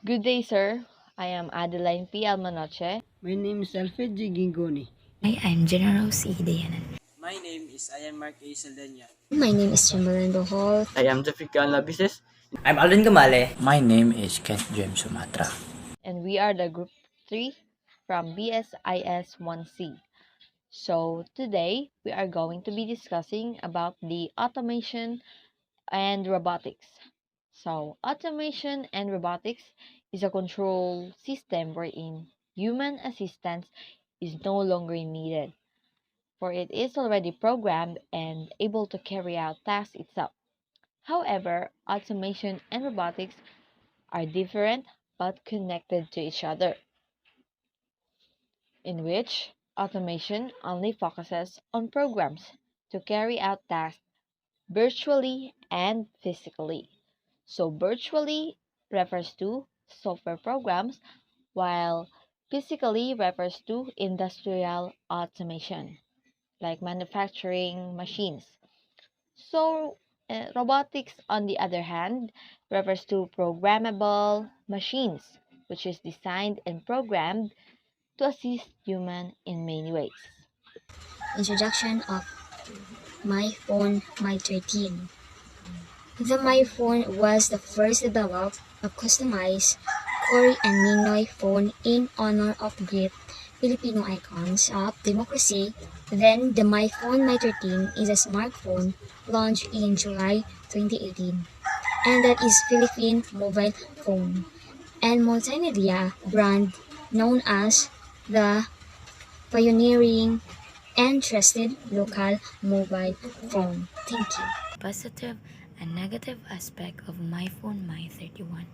Good day, sir. I am Adeline P. Almanoche. My name is Alfred G. Gingoni. Hi, I'm General C. Dayanan. My name is Ayan Mark A. Saldana. My name is Chamberlain Bohol. I am Jessica Labises. I'm Alvin Gamale. My name is Kent James Sumatra. And we are the Group 3 from BSIS 1C. So, today we are going to be discussing about the automation and robotics. So, automation and robotics is a control system wherein human assistance is no longer needed, for it is already programmed and able to carry out tasks itself. However, automation and robotics are different but connected to each other, in which automation only focuses on programs to carry out tasks virtually and physically. So, virtually refers to software programs, while physically refers to industrial automation, like manufacturing machines. So, robotics, on the other hand, refers to programmable machines, which is designed and programmed to assist human in many ways. Introduction of my phone, my 13. The My Phone was the first developed a customized Cory and Ninoy phone in honor of great Filipino icons of democracy. Then the My Phone My 13 is a smartphone launched in July 2018, and that is Philippine mobile phone and multimedia brand known as the pioneering and trusted local mobile phone. Thank you. Positive and negative aspect of MyPhone My 31.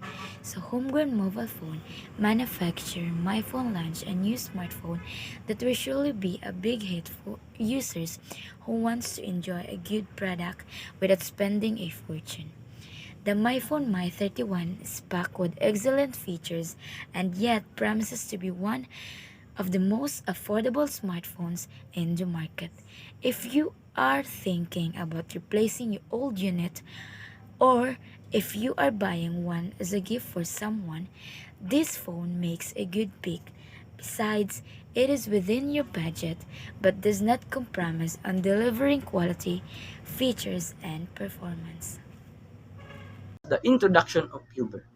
So homegrown mobile phone manufacturer MyPhone launched a new smartphone that will surely be a big hit for users who wants to enjoy a good product without spending a fortune. The MyPhone My 31 is packed with excellent features and yet promises to be one of the most affordable smartphones in the market. If you are thinking about replacing your old unit or if you are buying one as a gift for someone, this phone makes a good pick. Besides, it is within your budget but does not compromise on delivering quality, features, and performance. The introduction of Uber.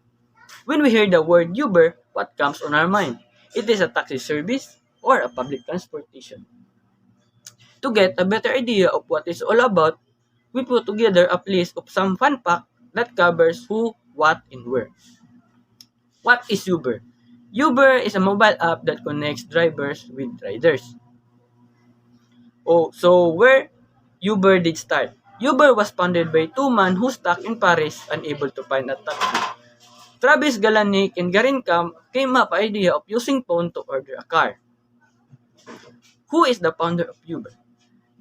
When we hear the word Uber, what comes on our mind? It is a taxi service or a public transportation. To get a better idea of what it's all about, we put together a list of some fun facts that covers who, what, and where. What is Uber? Uber is a mobile app that connects drivers with riders. Oh, so where Uber did start? Uber was founded by two men who stuck in Paris unable to find a taxi. Travis Kalanick and Garin Kam came up with the idea of using phone to order a car. Who is the founder of Uber?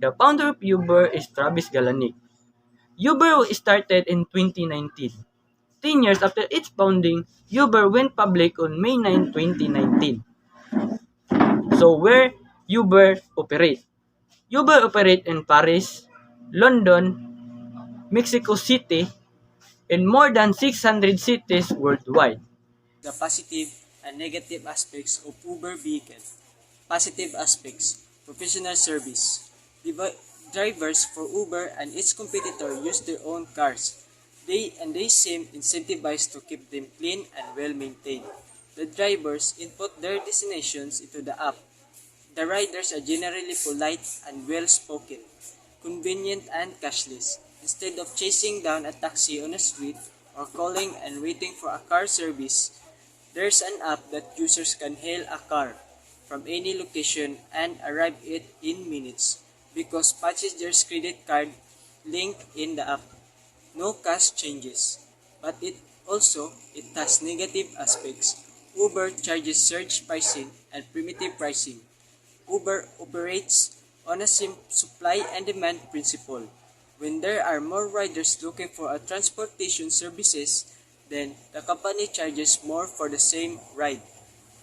The founder of Uber is Travis Kalanick. Uber started in 2019. 10 years after its founding, Uber went public on May 9, 2019. So where Uber operate? Uber operate in Paris, London, Mexico City, and more than 600 cities worldwide. The positive and negative aspects of Uber vehicle. Positive aspects. Professional service. Drivers for Uber and its competitor use their own cars. They seem incentivized to keep them clean and well maintained. The drivers input their destinations into the app. The riders are generally polite and well spoken, convenient and cashless. Instead of chasing down a taxi on a street or calling and waiting for a car service, there's an app that users can hail a car from any location and arrive it in minutes because passengers' credit card link in the app. No cash changes, but it has negative aspects. Uber charges surge pricing and primitive pricing. Uber operates on a supply and demand principle. When there are more riders looking for a transportation services, then the company charges more for the same ride.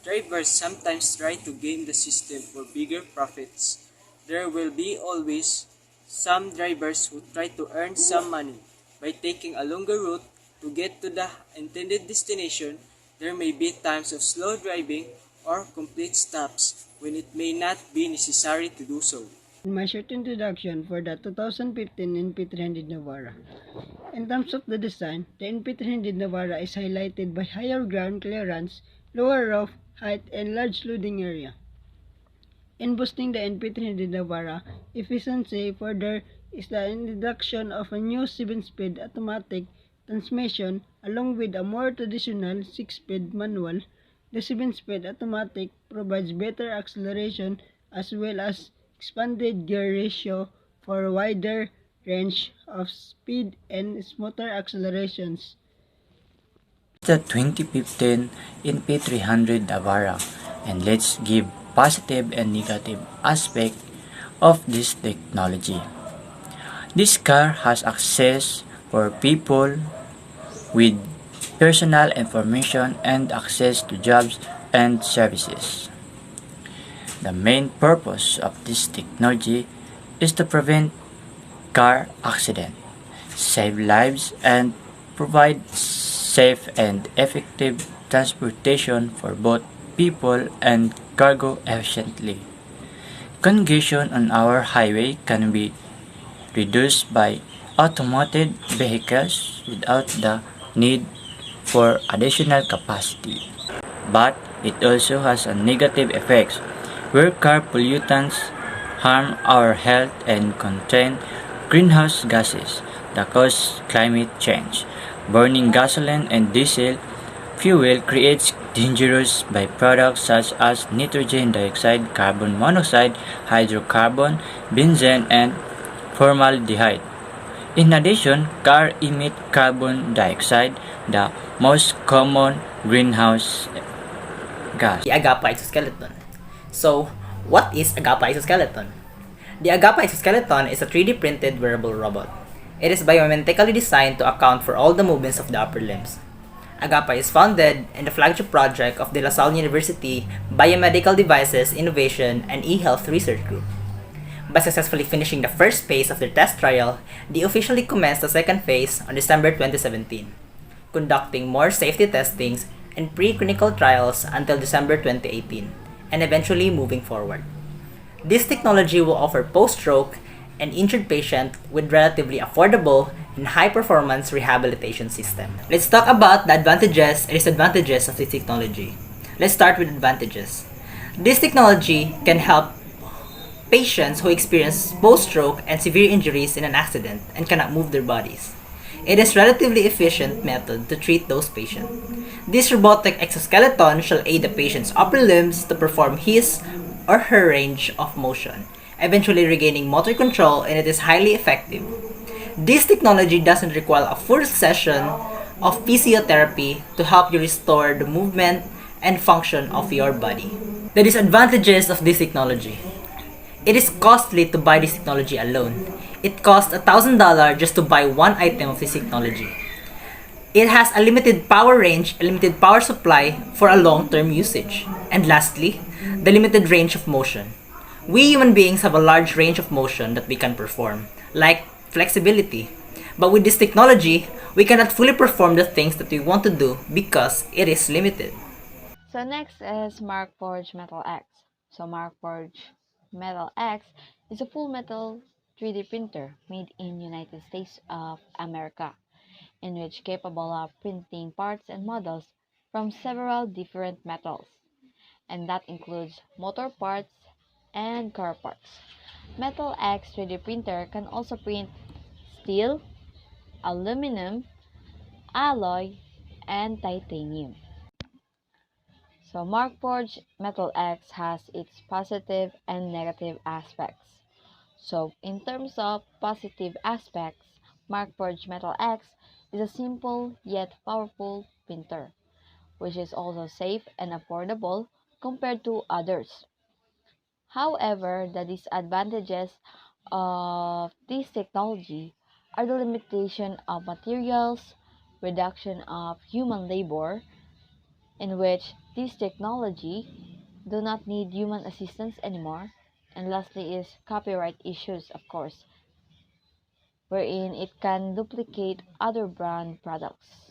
Drivers sometimes try to game the system for bigger profits. There will be always some drivers who try to earn some money by taking a longer route to get to the intended destination. There may be times of slow driving or complete stops when it may not be necessary to do so. In my short introduction for the 2015 NP300 Navara. In terms of the design, the NP300 Navara is highlighted by higher ground clearance, lower roof height, and large loading area. In boosting the NP300 Navara efficiency further is the introduction of a new 7-speed automatic transmission along with a more traditional 6-speed manual. The 7-speed automatic provides better acceleration as well as expanded gear ratio for a wider range of speed and smoother accelerations. The 2015 NP300 Navara, and let's give positive and negative aspect of this technology. This car has access for people with personal information and access to jobs and services. The main purpose of this technology is to prevent car accident, save lives, and provide safe and effective transportation for both people and cargo efficiently. Congestion on our highway can be reduced by automated vehicles without the need for additional capacity. But it also has a negative effects where car pollutants harm our health and contain greenhouse gases that cause climate change. Burning gasoline and diesel fuel creates dangerous byproducts such as nitrogen dioxide, carbon monoxide, hydrocarbon, benzene, and formaldehyde. In addition, cars emit carbon dioxide, the most common greenhouse gas. The Agapa exoskeleton. So, what is Agapa exoskeleton? The Agapa exoskeleton is a 3D printed wearable robot. It is biometrically designed to account for all the movements of the upper limbs. Agapa is founded in the flagship project of De La Salle University Biomedical Devices Innovation and eHealth Research Group. By successfully finishing the first phase of their test trial, they officially commenced the second phase on December 2017, conducting more safety testings and preclinical trials until December 2018, and eventually moving forward. This technology will offer post-stroke and injured patient with relatively affordable and high-performance rehabilitation system. Let's talk about the advantages and disadvantages of this technology. Let's start with advantages. This technology can help patients who experience post-stroke and severe injuries in an accident and cannot move their bodies. It is a relatively efficient method to treat those patients. This robotic exoskeleton shall aid the patient's upper limbs to perform his or her range of motion, eventually regaining motor control, and it is highly effective. This technology doesn't require a full session of physiotherapy to help you restore the movement and function of your body. The disadvantages of this technology. It is costly to buy this technology alone. It costs $1,000 just to buy one item of this technology. It has a limited power range, a limited power supply for a long-term usage. And lastly, the limited range of motion. We human beings have a large range of motion that we can perform, like flexibility. But with this technology, we cannot fully perform the things that we want to do because it is limited. So next is Markforged Metal X. So Markforged Metal X is a full metal 3D printer made in United States of America, in which capable of printing parts and models from several different metals, and that includes motor parts and car parts. Metal X 3D printer can also print steel, aluminum, alloy, and titanium. So Markforged Metal X has its positive and negative aspects. So in terms of positive aspects, Markforged Metal X is a simple yet powerful printer, which is also safe and affordable compared to others. However, the disadvantages of this technology are the limitation of materials, reduction of human labor, in which this technology do not need human assistance anymore, and lastly is copyright issues, of course, wherein it can duplicate other brand products.